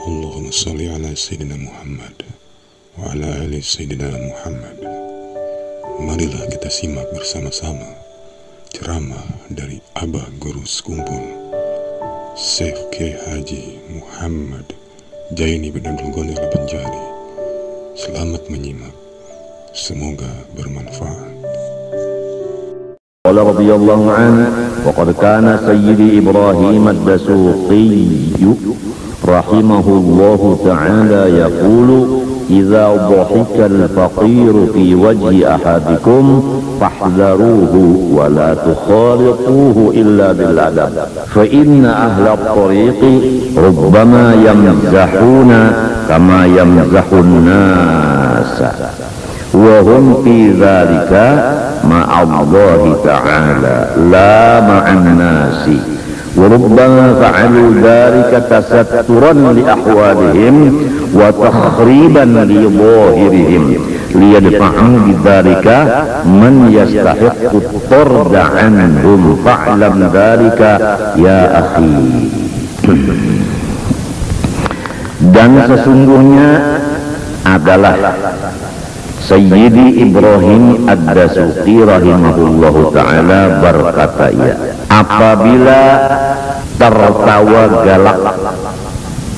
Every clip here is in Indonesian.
Allahumma salli ala Sayyidina Muhammad wa ala ali Sayyidina Muhammad. Marilah kita simak bersama-sama ceramah dari Abah Guru Sekumpul Syekh K. Haji Muhammad Jaini bin Abdul Ghani Al-Banjari. Selamat menyimak, semoga bermanfaat. قال رضي الله عنه وقد كان سيدي إبراهيم الدسوقي رحمه الله تعالى يقول إذا ضحك الفقير في وجه أحدكم فاحذروه ولا تخالطوه إلا بالأدب فإن أهل الطريق ربما يمزحون كما يمزح الناس وهم في ذلك مع الله تعالى لا مع الناس وربما فعلوا ذلك تسترا لأحوالهم وتخريبا لظاهرهم ليدفعوا بذلك من يستحق الطرد عنهم فاعلم ذلك يا أخي. Dan sesungguhnya adalah Sayyidi Ibrahim Ad-Dasuqi rahimahullahu ta'ala berkata, ya, apabila tertawa galak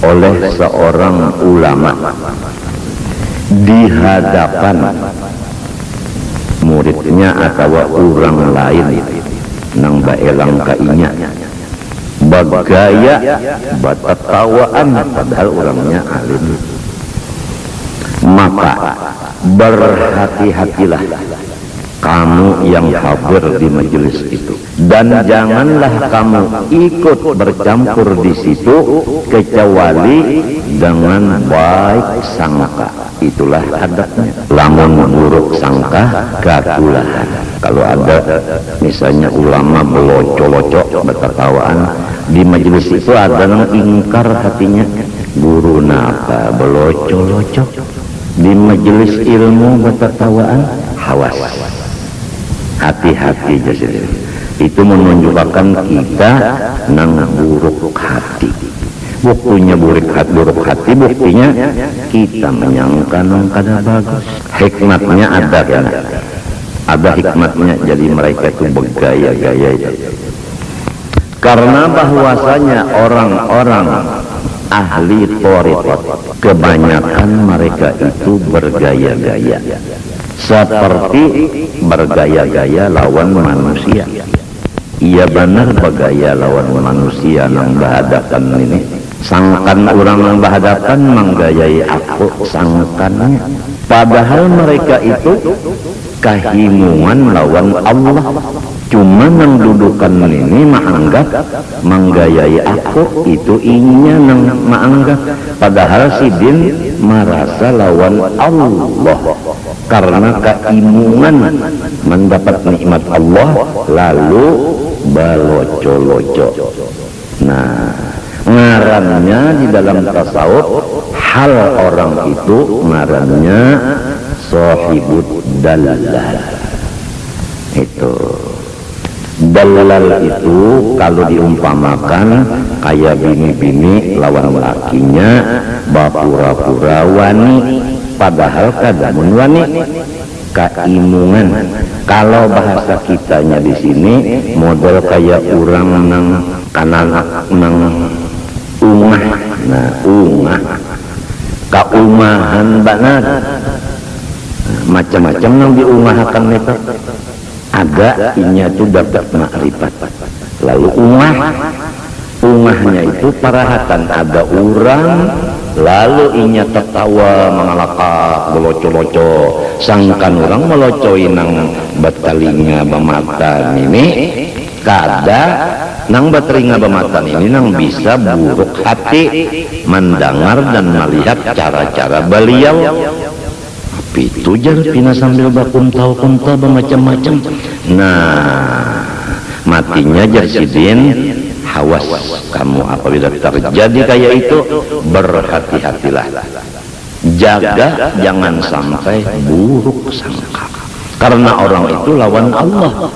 oleh seorang ulama di hadapan muridnya atau orang lain nang baelang kainya bagaya batatawaan padahal orangnya alim, maka berhati-hatilah kamu yang hadir di majelis itu, dan janganlah kamu ikut bercampur di situ kecuali dengan baik sangka. Itulah adabnya. Lamun buruk sangka kakulahan. Kalau ada misalnya ulama belocok-locok bertertawaan di majelis itu, ada yang ingkar hatinya, guru napa belocok-locok di majelis ilmu bertertawaan, hawas. Hati-hati jadi itu menunjukkan kita nang buruk hati. Buktinya buruk hati buktinya kita menyangka nang kada bagus. Hikmatnya ada kan? Ada hikmatnya, jadi mereka itu bergaya-gaya itu. Karena bahwasanya orang-orang ahli thariqat kebanyakan mereka itu bergaya-gaya, seperti bergaya-gaya lawan manusia. Iya benar bergaya lawan manusia yang berhadapan ini. Sangkan orang yang berhadapan menggayai aku sangkannya. Padahal mereka itu kehimungan lawan Allah. Cuma nang dudukan ini menganggap menggayai aku itu inya nang menganggap, padahal sidin merasa lawan Allah karena keimungan mendapat nikmat Allah lalu baloco-loco. Nah, ngarannya di dalam tasawuf hal orang itu ngarannya sahibud dalal. Itu dalal itu kalau diumpamakan kayak bini-bini lawan lakinya bapura-pura wani, padahal kadamun wani keimungan. Kalau bahasa kitanya di sini model kayak orang nang kanan nang ungah, nah ungah kaumahan banget, macam-macam nang diungahakan itu. Ada inya itu dapat makrifat. Lalu ungahnya itu parahatan, ada orang lalu inya tertawa mengalakak beloco-loco, sangkan orang melocoi nang batalinga bematan ini, kada nang batelinga bematan ini nang bisa buruk hati mendengar dan melihat cara-cara beliau. Itu jar pina sambil bakuntal-kuntal bermacam-macam. Nah, matinya jar sidin hawas kamu apabila terjadi kayak itu, berhati-hatilah. Jaga jangan sampai buruk sangka. Karena orang itu lawan Allah.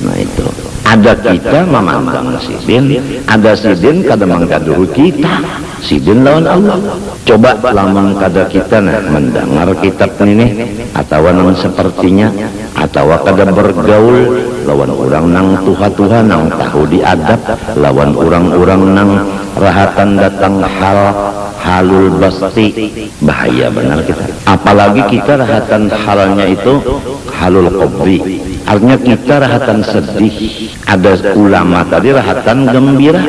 Nah itu. Ada kita memandang sidin, ada sidin kadang mengkaduru kita. sidin lawan Allah. Coba lamun kada kita mendengar kitab ini atau nang sepertinya, atau kada bergaul lawan orang nang tuha-tuha nang tahu diadab, lawan orang-orang nang rahatan datang halul basti, bahaya benar kita. Apalagi kita rahatan halnya itu halul qabri, artinya kita rahatan sedih. Ada ulama tadi rahatan gembira,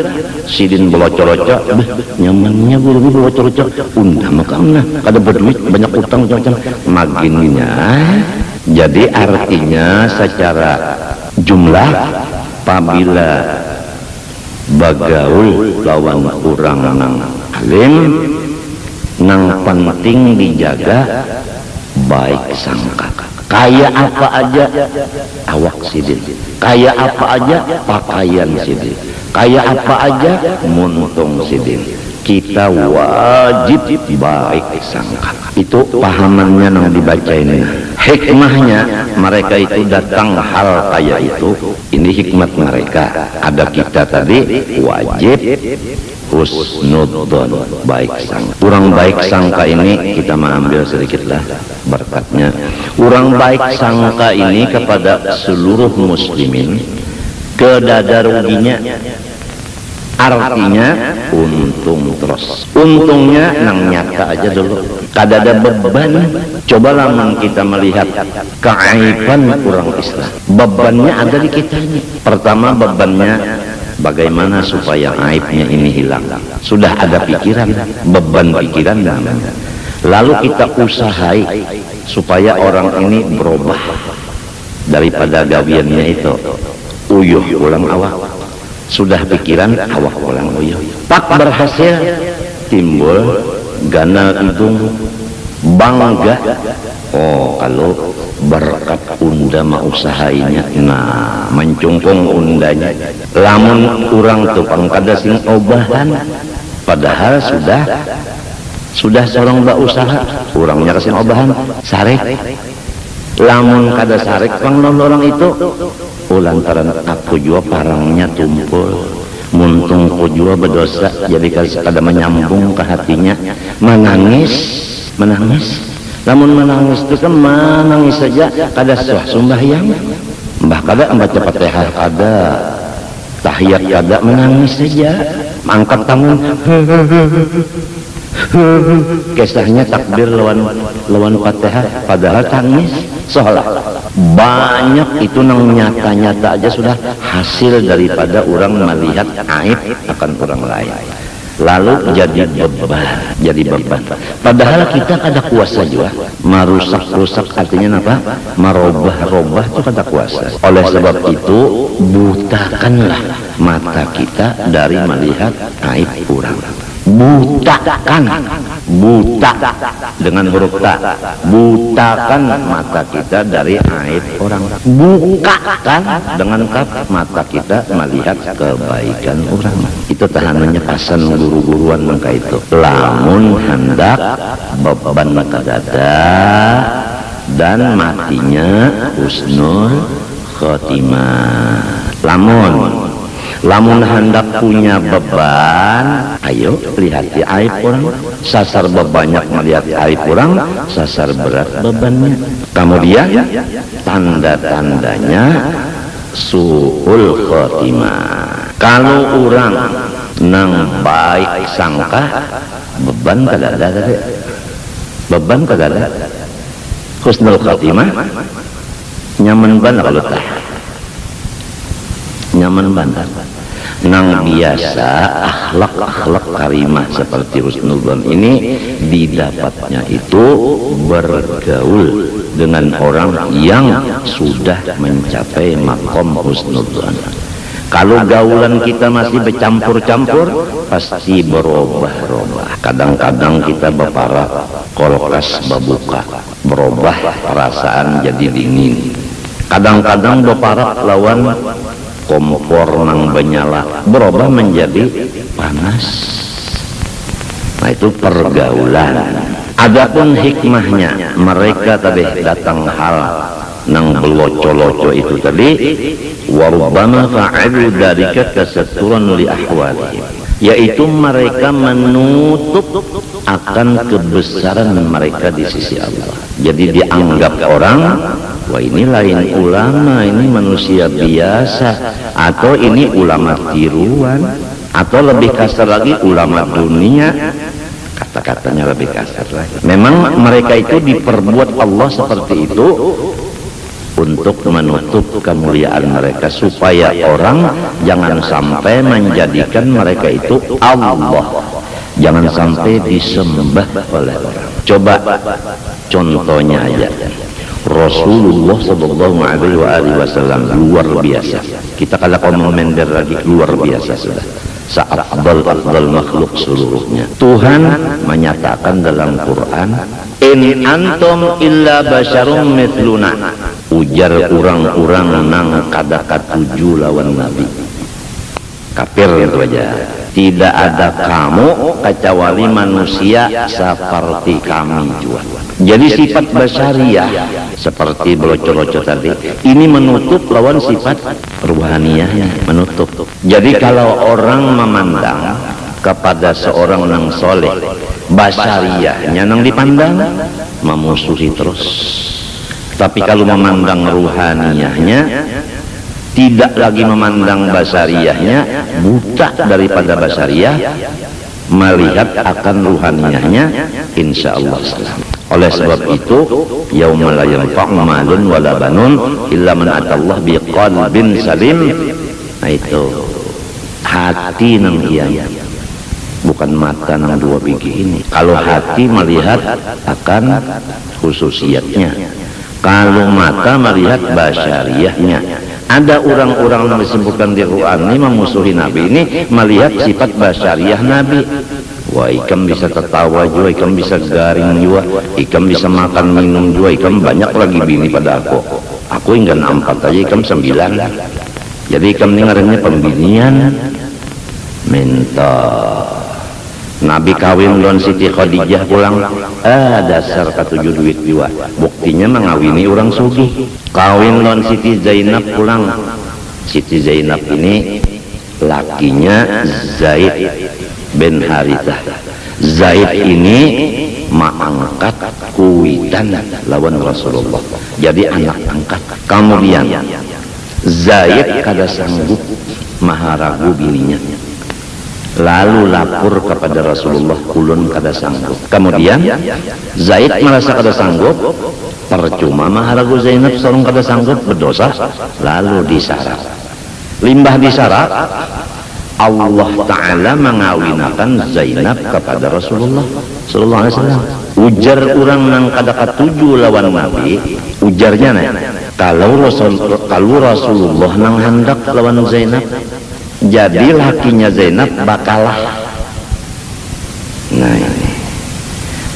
sidin belocor-locor, nyamannya guru belocor-locor, undang makamna kada berduit, banyak utang macam-macam maginnya. Jadi artinya secara jumlah apabila bagaul lawan orang nang alim, nang penting dijaga baik sangka. Kaya apa aja awak sidin, kaya apa aja pakaian sidin, kaya apa aja muntung sidin. Kita wajib baik sangka. Itu pahamannya nang dibaca ini. Hikmahnya mereka itu datang hal kaya itu. Ini hikmat mereka. Ada kita tadi wajib husnudzon, baik sangka. Kurang baik sangka ini kita mengambil sedikitlah berkatnya. Kurang baik sangka ini kepada seluruh muslimin, kedada ruginya. Artinya untung terus. Untungnya nang nyata aja dulu. Kada ada beban. Coba lamun kita melihat keaiban kurang Islam. Bebannya ada di kitanya. Pertama bebannya bagaimana supaya aibnya ini hilang. Sudah ada pikiran, beban pikiran namanya. Lalu kita usahai supaya orang ini berubah daripada gawiannya itu. Uyuh ulang awak. Sudah pikiran awak ulang uyuh. Tak berhasil, timbul gana hidung bangga. Oh, kalau berkat unda mah usahainya, nah mencungkung undanya. Lamun kurang tuh pangkada sing obahan, padahal sudah seorang mbak usaha, kurangnya kasih obahan sarek. Lamun kada sarek pang orang itu, lantaran aku juga parangnya tumpul, muntung ku juga berdosa, jadi kada menyambung ke hatinya, menangis. Namun menangis itu kan menangis saja, kada sah sembahyang, mbah kada membaca Fatihah kada, tahiyat kada, menangis saja, angkat tangan. Kisahnya takbir lawan Fatihah, padahal tangis. Soalnya banyak itu nang nyata-nyata aja sudah hasil daripada orang melihat aib akan orang lain, lalu jadi beban. Padahal kita kada kuasa juga merusak artinya apa? Merubah itu kada kuasa. Oleh sebab itu butakanlah mata kita dari melihat aib orang. Butakan, buta dengan huruf ta, butakan mata kita dari aib orang. Bukakan dengan kaf mata kita melihat kebaikan orang. Itu tahanannya pasan guru-guruan maka itu. Lamun hendak beban kadada dan matinya husnul khotimah. Lamun hendak punya beban, ayo lihat aib orang. Sasar banyak melihat aib orang, sasar berat bebannya. Kemudian tanda-tandanya su'ul khotimah. Kalau orang nang baik sangka, beban kada ada. Beban kada ada. Husnul khotimah nyaman banget kalau tah. Nyaman banget. Nang biasa akhlak karimah seperti husnudzon ini didapatnya itu bergaul dengan orang yang sudah mencapai makom husnudzon. Kalau gaulan kita masih bercampur-campur, pasti berubah-ubah. Kadang-kadang kita berparah, kolkas berbuka, berubah perasaan jadi dingin. Kadang-kadang berparah lawan kompor nang menyala, berubah menjadi panas. Nah itu pergaulan. Adapun hikmahnya, mereka tadi datang hal nang beloco-loco itu tadi, warubbama fa'alu dzalika tasatturan li ahwalihim. yaitu mereka menutup akan kebesaran mereka di sisi Allah. Jadi dianggap orang, wah ini lain ulama, ini manusia biasa, atau ini ulama tiruan, atau lebih kasar lagi ulama dunia. Kata-katanya lebih kasar lagi. Memang mereka itu diperbuat Allah seperti itu untuk menutup kemuliaan mereka, supaya orang jangan sampai menjadikan mereka itu Allah, jangan sampai disembah oleh orang. Coba contohnya aja, Rasulullah Shallallahu Alaihi Wasallam luar biasa. Kita kalau komentar lagi luar biasa sudah. Seafdal makhluk seluruhnya. Tuhan menyatakan dalam Quran, in antum illa basyarum mithluna. Ujar orang-orang nang kada katuju lawan Nabi. Kafir itu aja. Tidak ada kamu kecuali manusia seperti kami juga. Jadi sifat basyariah seperti belocor-locor tadi ini menutup lawan sifat ruhaniyahnya, menutup. Jadi kalau orang memandang kepada seorang nang soleh, basyariahnya nang dipandang memusuhi terus. Tapi kalau memandang ruhaniyahnya, tidak lagi memandang basyariahnya, buta daripada basyariah, melihat akan ruhaniyahnya, insya Allah salam. Oleh sebab itu, yauma la yanfa'u malun wala banun illa man atallah biqalbin salim. Nah itu hati nang iya, bukan mata nang dua biji ini. Kalau hati melihat akan khususiyatnya, kalau mata melihat basyariahnya. Ada orang-orang yang disebutkan di Quran ini memusuhi Nabi ini melihat sifat basyariah Nabi. Wah, ikam bisa tertawa juga, ikam bisa garing juga, ikam bisa makan minum juga, ikam banyak lagi bini pada aku. Aku hingga 4 aja, ikam 9. Jadi ikam ini ngarannya pembinian. Minta Nabi kawin lawan Siti Khadijah pulang, dasar ketujuh duit juga. Buktinya mengawini orang sugih. Kawin lawan Siti Zainab pulang. Siti Zainab ini lakinya Zaid bin Harithah. Zaid ini mengangkat kuitan lawan Rasulullah. Jadi anak angkat. Kemudian Zaid kada sanggup maharagu bininya. Lalu lapor kepada Rasulullah, kulun kada sanggup. Kemudian Zaid merasa kada sanggup, percuma maharagu Zainab sorong kada sanggup, berdosa. Lalu disyarat, limbah disyarat, Allah Ta'ala mengawinakan Zainab kepada Rasulullah Sallallahu Alaihi Wasallam. Ujar orang nang kada katuju lawan Nabi, ujarnya nih, kalau Rasulullah nang hendak lawan Zainab, jadi lakinya Zainab bakalah. Nah ini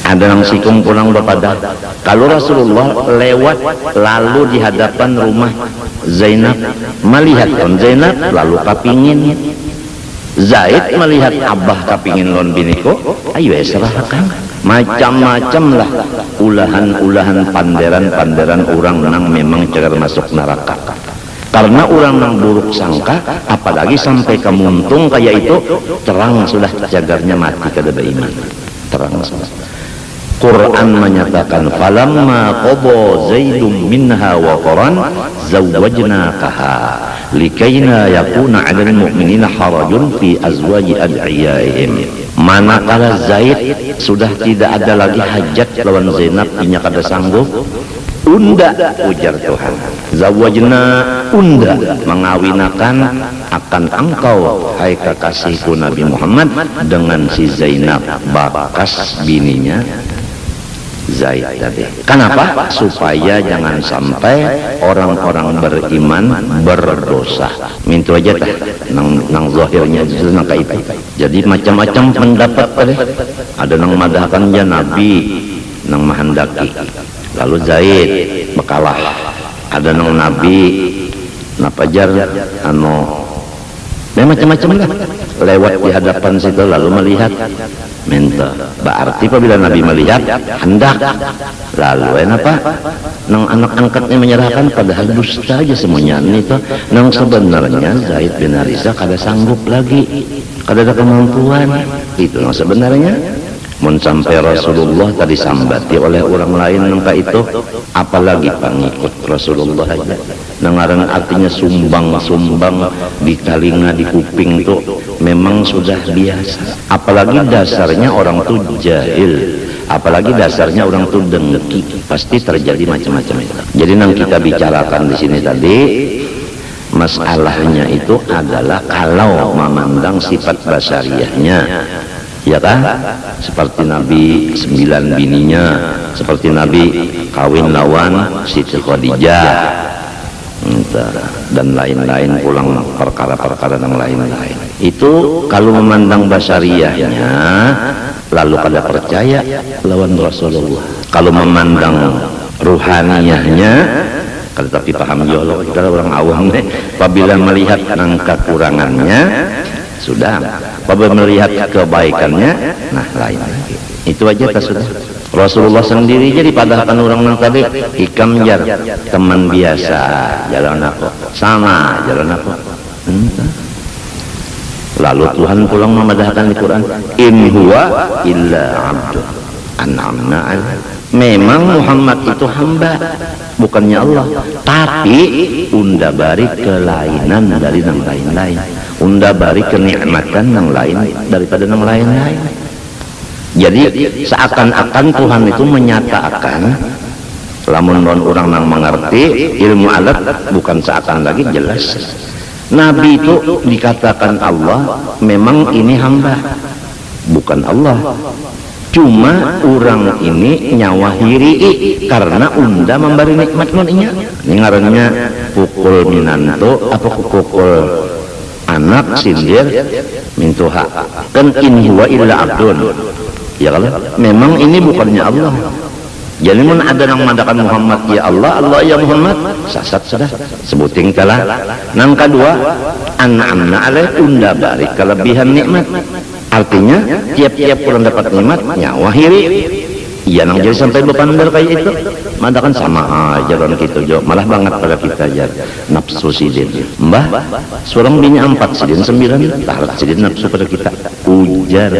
ada yang sikung pulang bepada, kalau Rasulullah lewat lalu di hadapan rumah Zainab, melihat on Zainab lalu kapingin. Zaid melihat abah kapingin lon biniko, ayo serahkan. Macam-macam lah ulahan-ulahan panderan-panderan orang nang memang cegar masuk neraka. Karena orang yang buruk sangka, apalagi sampai kemuntung kayak itu, terang sudah jagarnya mati kada beriman. Terang sudah. Quran menyatakan, falamma qada Zaidum minha wa qaran zawwajnakaha likaina yakuna 'alal mu'minina harajun fi azwaji ad'iyaihim. Manakala Zaid sudah tidak ada lagi hajat lawan Zainab, inya kada sanggup, unda ujar Tuhan, zawajna unda mengawinakan akan engkau hai kekasihku Nabi Muhammad dengan si Zainab, bakas bininya Zaid tadi. Kenapa? Supaya jangan sampai orang-orang beriman berdosa. Mintu aja tah nang zahirnya justru nang itu. Jadi macam-macam pendapat tadi. Ada nang madahkannya Nabi nang mahendaki, lalu Zaid bekalah. Ada nang Nabi napajar macam-macam lah lewat di hadapan situ lalu melihat minta. Berarti apabila Nabi melihat hendak, lalu apa nang anak angkatnya menyerahkan, padahal dusta aja semuanya itu. Nang sebenarnya Zaid bin Harithah kada sanggup lagi kada ada kemampuan. Itu yang sebenarnya mun sampai Rasulullah tadi sambati oleh orang lain nangka itu, apalagi pengikut Rasulullah aja. Nangaran artinya sumbang di telinga, di kuping tuh memang sudah biasa. Apalagi dasarnya orang tuh jahil, apalagi dasarnya orang tuh dengki, pasti terjadi macam-macam itu. Jadi yang kita bicarakan di sini tadi, masalahnya itu adalah kalau memandang sifat basariyahnya, ya kan? Seperti Nabi 9 bininya, seperti Nabi kawin lawan Siti Khadijah dan lain-lain, pulang perkara-perkara yang lain-lain. Itu kalau memandang basariyahnya, lalu kada percaya lawan Rasulullah. Kalau memandang ruhaniyahnya, tetapi paham jolo, kita orang awam deh. Apabila melihat angka kurangannya, sudah. Apabila melihat kebaikannya, nah lain lagi. Itu aja tak sudah. Rasulullah sendiri jadi padahal orang tadi hikam jar teman biasa jalan aku sama jalan aku. Lalu Tuhan pulang memadahkan di Quran, in huwa illa abdun an'amna alaihi. Memang Muhammad itu hamba, bukannya Allah, tapi unda bari kelainan dari yang lain-lain, unda bari kenikmatan yang lain daripada yang lain-lain. Jadi seakan-akan Tuhan itu menyatakan, lamun orang yang mengerti ilmu alat, bukan seakan lagi jelas. Nabi itu dikatakan Allah, memang ini hamba, bukan Allah. Cuma orang ini nyawa hiri karena unda memberi nikmat noninya. Ini ngarannya pukul minanto apa pukul anak sindir mintuha. Kan in huwa illa abdun. Ya kalau memang ini bukannya Allah. Jadi mun ada yang mengatakan Muhammad ya Allah, Allah ya Muhammad, sasat sudah. Sebuting kalah. Nang kedua, an'amna alaih, unda bari kelebihan nikmat. Artinya tiap-tiap orang dapat nikmat nyawa hiri. Iya nang jadi sampai berpandar kayak itu. Madakan sama aja orang gitu jo. Malah banget pada kita aja nafsu sidin. Mbah, seorang bini 4 sidin 9 tarat sidin nafsu pada kita. Ujar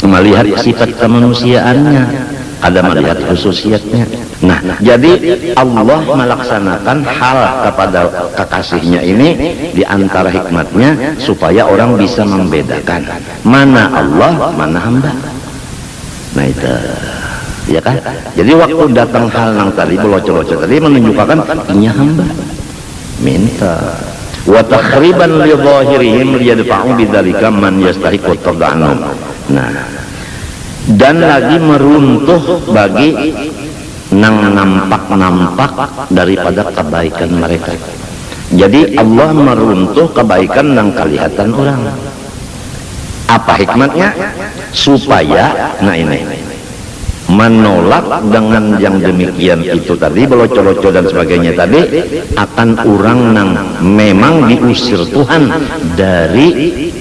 melihat sifat kemanusiaannya, ada melihat khususiatnya. Nah, jadi Allah melaksanakan hal kepada kekasihnya ini di antara hikmatnya supaya orang bisa membedakan mana Allah, mana hamba. Nah itu, ya kan? Jadi waktu datang hal yang tadi belocor-locor tadi menunjukkan ini hamba. Minta. Wa takhriban li dhahirihim liyadfa'u bidzalika man yastahiqu tad'anhum. Nah, dan lagi meruntuh bagi nang nampak-nampak daripada kebaikan mereka. Jadi Allah meruntuh kebaikan nang kelihatan orang. Apa hikmatnya? Supaya nah ini menolak dengan yang demikian itu tadi, belocor-locor dan sebagainya tadi, akan orang nang memang diusir Tuhan dari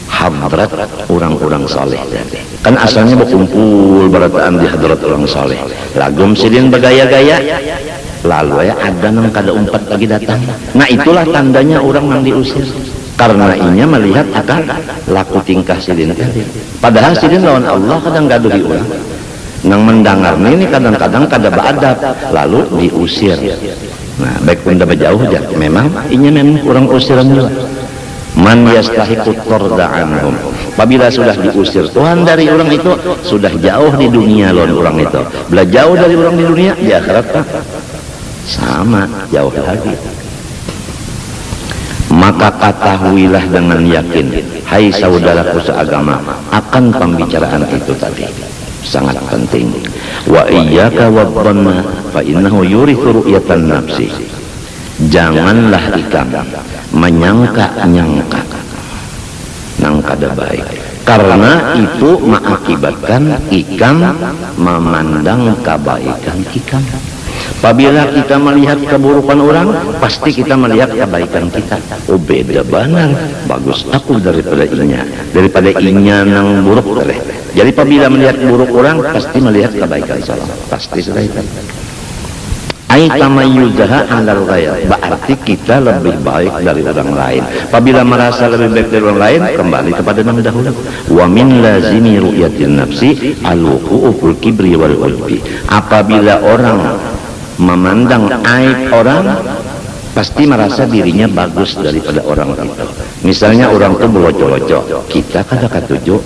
hadrat orang-orang saleh. Kan asalnya berkumpul berataan di hadrat orang saleh. Lagum sidin bergaya-gaya, lalu ya ada nang kada umpat lagi datang. Nah itulah tandanya orang yang diusir. Karena inya melihat akan laku tingkah sidin tadi. Padahal sidin lawan Allah kadang gaduhi orang. Nang mendengar ini kadang-kadang kada beradab, lalu diusir. Nah baik pun dah berjauh aja, memang inya memang orang usiran juga. Man yastahiqu tarda'anhum. Apabila sudah diusir Tuhan dari orang itu, sudah jauh di dunia lawan orang itu. Bila jauh dari orang di dunia, di akhirat sama jauh lagi. Maka ketahuilah dengan yakin, hai saudaraku seagama, akan pembicaraan itu tadi sangat penting. Wa iyyaka wadhanna fa innahu yurithu ru'yatan nafsi. Janganlah ikam menyangka-nyangka nang kada baik, karena itu mengakibatkan ikam memandang kebaikan ikam. Apabila kita melihat keburukan orang, pasti kita melihat kebaikan kita. Oh beda benar, bagus aku daripada inya nang buruk boleh. Jadi apabila melihat buruk orang, pasti melihat kebaikan salah, pasti sudah itu. ai tamayyuzaha 'alal ghair, berarti kita lebih baik dari orang lain. Apabila merasa lebih baik dari orang lain, kembali kepada yang dahulu. Wa min lazimi ru'yatin nafsi al-wuqu'u fil kibri wal ujbi. Apabila orang memandang aib orang, pasti merasa dirinya bagus daripada orang itu. Misalnya orang itu belocok-locok, kita kada katuju,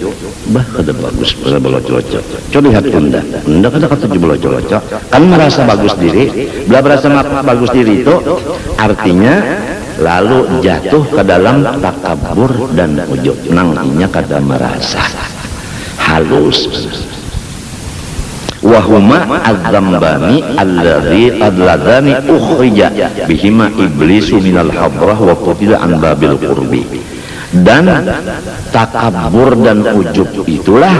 bah kada bagus pada belocok-locok. Coba lihat unda kada katuju belocok-locok, kan merasa bagus diri. Bila merasa bagus diri itu artinya lalu jatuh ke dalam takabur dan ujub. Nangnya kada merasa halus. Wahuma adzambani alladhani ukhrija bihima iblisu minal hadrah wa qutila an babil qurbi. Dan takabur dan ujub itulah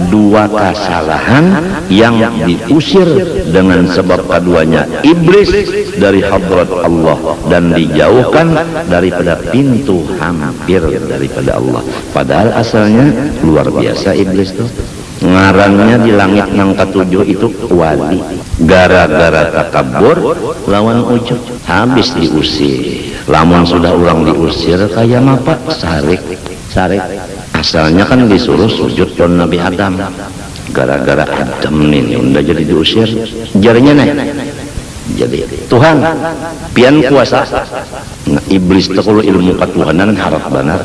dua kesalahan yang diusir dengan sebab keduanya iblis dari hadrat Allah dan dijauhkan daripada pintu hampir daripada Allah. Padahal asalnya luar biasa iblis itu. Ngarannya di langit yang ketujuh itu wali. Gara-gara takabur lawan ujub habis diusir. Lamun sudah ulang diusir kayak apa? Sarik. Asalnya kan disuruh sujud ke Nabi Adam. Gara-gara Adam ini udah jadi diusir. Jarinya nih. Jadi Tuhan pian kuasa. Nah, iblis itu kalau ilmu ketuhanan harap benar.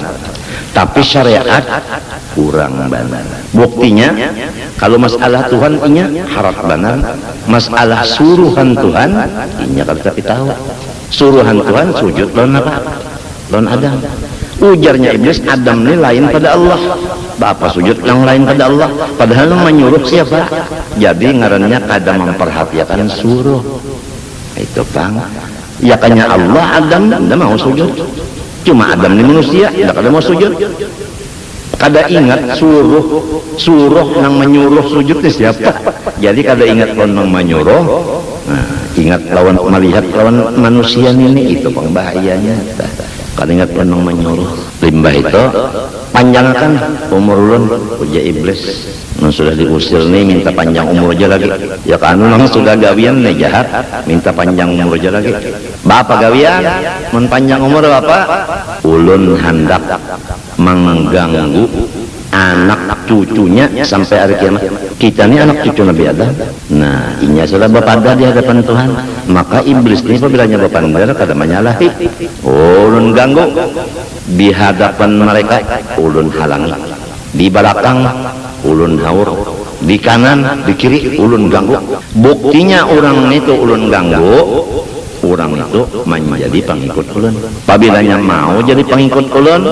Tapi syariat kurang benar. Buktinya kalau masalah Tuhan inya harap benar, masalah suruhan Tuhan inya kalau tapi tahu. Suruhan Tuhan sujud lawan apa? Lawan Adam. Ujarnya iblis, Adam ini lain pada Allah. Bapak sujud yang lain pada Allah, padahal yang menyuruh siapa? Jadi ngarannya kada memperhatikan suruh. Itu Bang. Ya kanya Allah Adam tidak mau sujud. Cuma Adam ini manusia, tidak ada mau sujud. Kada ingat suruh yang menyuruh sujud ini siapa? Jadi kada ingat lawan menyuruh. Nah, ingat lawan melihat lawan manusia ini itu pengbahayanya. Kada ingat lawan menyuruh. Limbah itu panjangkan umur ulun uja iblis. Nah, sudah diusir nih minta panjang umur aja lagi. Ya kan nang sudah gawian nih jahat minta panjang umur aja lagi. Bapak gawian mun panjang umur bapak ulun hendak mengganggu anak cucunya sampai hari kiamat. Kita ini anak cucu Nabi Adam. Nah, inya sudah berpada di hadapan Tuhan. Maka iblis ini apabila berpada kada menyalahi. Ulun ganggu di hadapan mereka, ulun halangi. Di belakang ulun haur, di kanan, di kiri ulun ganggu. Buktinya orang itu ulun ganggu, orang itu menjadi pengikut ulun. Apabila mau jadi pengikut ulun,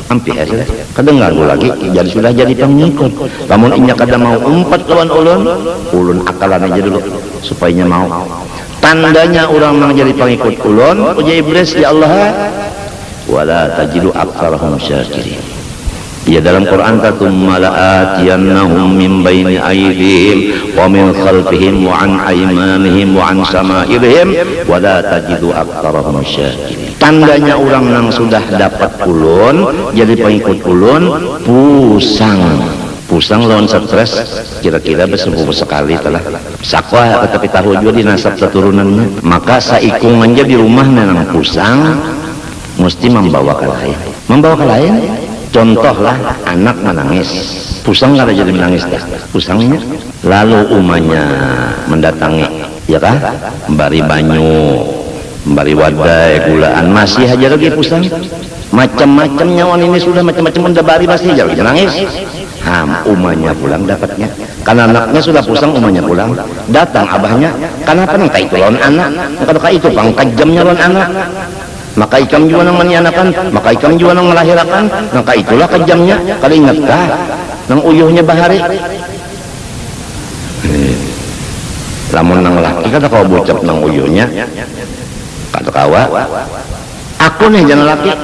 hampir saja. Kadang ganggu lagi, jadi sudah jadi pengikut. Namun inya kada mau umpat lawan ulun akalan aja dulu supaya mau. Tandanya orang mau jadi pengikut ulun, uji iblis ya Allah, wala tajidu aktsarahum syakirin. Ya dalam Quran tatum mala'atiyannahum min baini aydihim wa min khalfihim wa an aymanihim wa an sama'irihim wa la tajidu aktsarahum syakirin. Tandanya orang yang sudah dapat ulun jadi pengikut ulun pusang lawan stres kira-kira bersembuh sekali telah sakwa tetapi tahu juga di nasab keturunannya. Maka saikung manja di rumah nenang pusang mesti membawa ke lain. Contohlah anak menangis, pusang kada jadi menangis dah, pusangnya. Lalu umanya mendatangi, ya kan? Memberi banyu, memberi wadai, gulaan, masih aja lagi pusang. Macam-macam nyawan ini sudah macam-macam mendabari masih aja lagi nangis. Umanya pulang dapatnya. Karena anaknya sudah pusang, umanya pulang. Datang abahnya, kenapa nih itu lawan anak? Kalau itu pangkajamnya lawan anak. Maka ikam juga nang menianakan, maka ikam juga nang melahirkan, maka itulah kejamnya. Kalau ingatkah nang uyuhnya bahari? Lamun nang laki kata kau bocap nang uyuhnya, kata kawa. Aku nih jangan laki,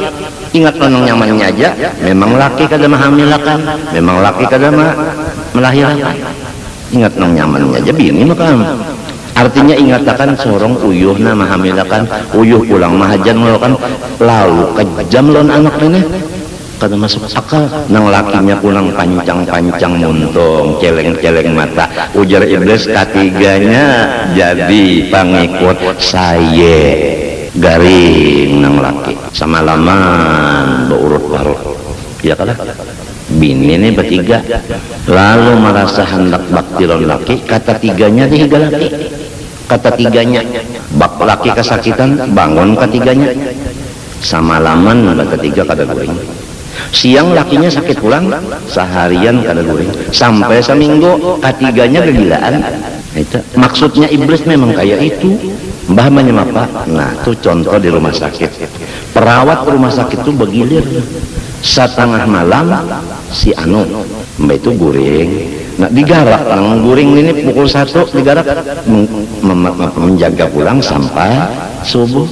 ingat nang nyamannya aja. Memang laki kada mehamilakan, memang laki kada melahirkan. Ingat nang nyamannya aja, bini maka. Artinya ingatakan seorang uyuh na mahamilakan, uyuh pulang mahajan melakukan lalu kejam lawan anak ini. kada masuk akal. Nang lakinya pulang pancang-pancang muntung, celeng-celeng mata. Ujar iblis, ketiganya jadi pengikut saya. Garing nang laki samalaman beurut-urut, ya kalah bini ini bertiga, lalu merasa hendak baktilon laki, kata tiganya dihiga laki, kata tiganya bak laki kesakitan, bangun ketiganya samalaman kata tiga kada guring. Siang lakinya sakit pulang, seharian kada guring, sampai seminggu ketiganya kegilaan. Itu maksudnya iblis memang kayak itu. Mbah apa? Nah, itu contoh di rumah sakit. Perawat rumah sakit itu begilir. Setengah malam si anu, mbah itu guring. Nah, digarap nang guring ini pukul 1 digarap menjaga pulang sampai subuh.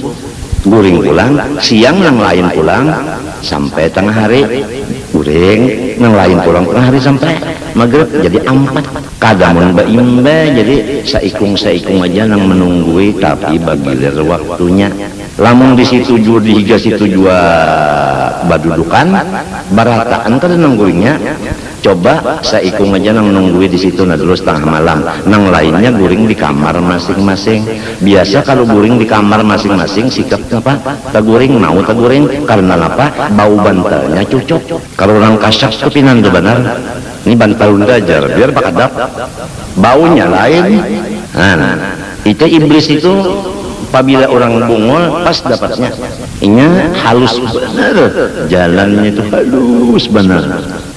Guring pulang, siang nang lain pulang sampai tengah hari. Guring nang lain pulang tengah hari sampai maghrib, jadi 4. Kadamun imba jadi saikung aja nang menunggui, tapi bagilir waktunya. Lamun di situ jua dihiga situ jua badudukan barataan kada nang guringnya. Coba saikung aja nang menunggui di situ nah dulu setengah malam. Nang lainnya guring di kamar masing-masing. Biasa kalau guring di kamar masing-masing sikap apa? Taguring mau taguring karena apa? Bau bantalnya cocok. Kalau orang kasak kepinan tuh benar. Ini bantal dajar biar pakadap baunya lain. Nah, itu iblis itu apabila orang bungol pas dapatnya inya halus benar, jalannya itu halus benar.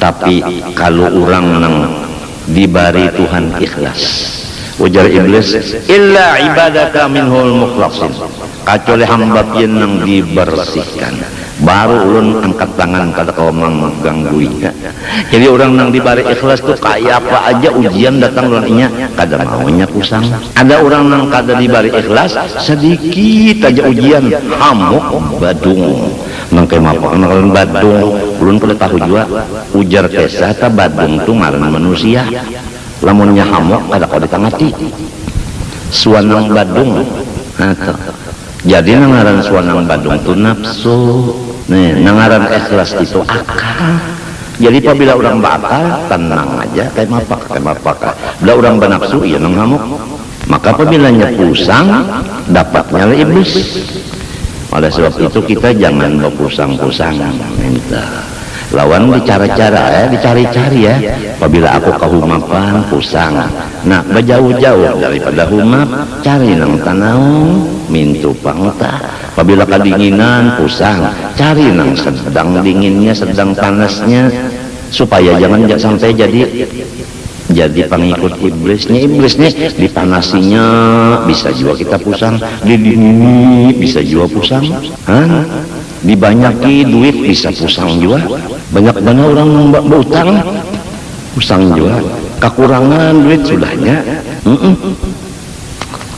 Tapi kalau orang nang dibari Tuhan ikhlas, ujar iblis, illa ibadaka minhul mukhlasin, kecuali hamba pian nang dibersihkan, baru ulun angkat tangan kada kau menggangguinya. Jadi orang nang dibari ikhlas tuh kayak apa aja ujian datang ulun inya kada maunya pusang. Ada orang nang kada dibari ikhlas sedikit aja ujian hamuk badung. Mangke mapak nang badung ulun kada tahu juga ujar kesah ta badung tuh ngaran manusia. Lamunnya hamuk kada kau ditangati. Suanang badung. Nah, jadi nangaran suanang badung itu nafsu. Nih, nangaran ikhlas itu akal. Jadi apabila orang bakal tenang aja kayak mapak. Bila orang bernafsu iya nang hamuk. Maka apabila pusang dapatnya iblis. Oleh sebab itu kita jangan berpusang-pusang minta. Lawan dicari-cari ya. Apabila aku kahumapan pusang. Nah, berjauh-jauh daripada humap, cari nang tanaung, mintu pangta. Apabila kedinginan pusang, cari nang sedang dinginnya, sedang panasnya, supaya jangan sampai jadi pengikut iblisnya. Dipanasinya bisa juga kita pusang, didingini bisa juga pusang. Dibanyaki duit bisa pusang juga. Banyak banget orang berutang pusang juga. Kekurangan duit sudahnya.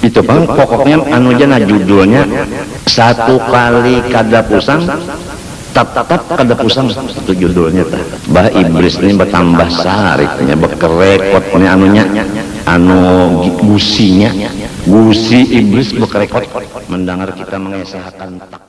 Itu bang pokoknya anu jana judulnya satu kali kada pusang tetap kada pusang, itu judulnya tah. Bah iblis ini bertambah sariknya bekerekotnya anunya gusi iblis bekerekot mendengar kita mengesahkan tak